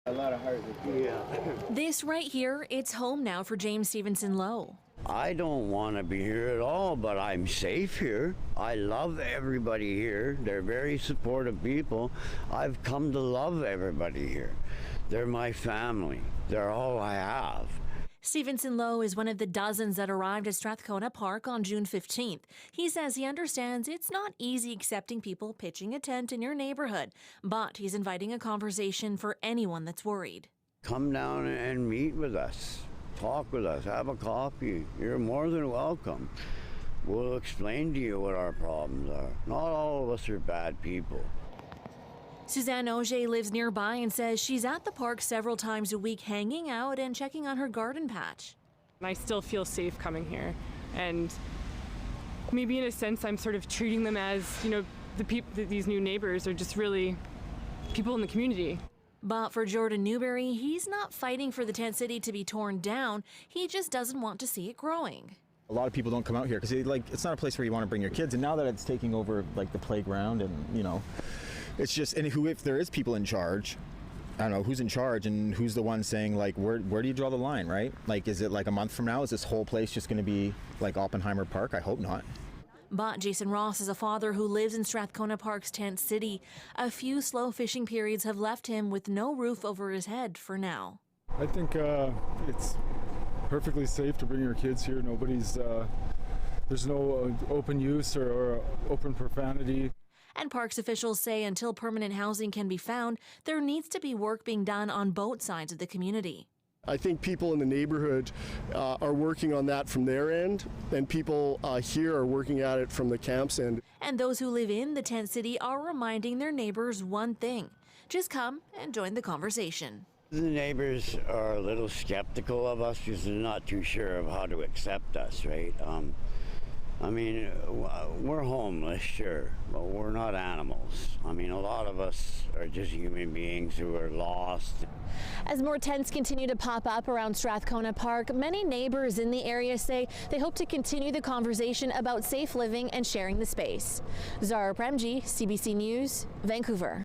A lot of heart. Yeah. This right here, it's home now for James Stevenson Lowe. I don't want to be here at all, but I'm safe here. I love everybody here. They're very supportive people. I've come to love everybody here. They're my family. They're all I have. Stevenson Lowe is one of the dozens that arrived at Strathcona Park on June 15th. He says he understands it's not easy accepting people pitching a tent in your neighborhood, but he's inviting a conversation for anyone that's worried. Come down and meet with us. Talk with us. Have a coffee. You're more than welcome. We'll explain to you what our problems are. Not all of us are bad people. Suzanne OShea lives nearby and says she's at the park several times a week hanging out and checking on her garden patch. I still feel safe coming here, and maybe in a sense I'm sort of treating them as, these new neighbors are just really people in the community. But for Jordan Newberry, he's not fighting for the tent city to be torn down. He just doesn't want to see it growing. A lot of people don't come out here because it's not a place where you want to bring your kids. And now that it's taking over the playground, and it's just, and if there is people in charge, I don't know who's in charge and who's the one saying where do you draw the line, right? Is it a month from now? Is this whole place just going to be like Oppenheimer Park? I hope not. But Jason Ross is a father who lives in Strathcona Park's tent city. A few slow fishing periods have left him with no roof over his head for now. I think it's perfectly safe to bring your kids here. There's no open use or open profanity. And parks officials say until permanent housing can be found, there needs to be work being done on both sides of the community. I think people in the neighborhood are working on that from their end, and people here are working at it from the camp's end. And those who live in the tent city are reminding their neighbors one thing: just come and join the conversation. The neighbors are a little skeptical of us because they're not too sure of how to accept us, right? We're homeless, sure, but we're not animals. A lot of us are just human beings who are lost. As more tents continue to pop up around Strathcona Park, many neighbors in the area say they hope to continue the conversation about safe living and sharing the space. Zara Premji, CBC News, Vancouver.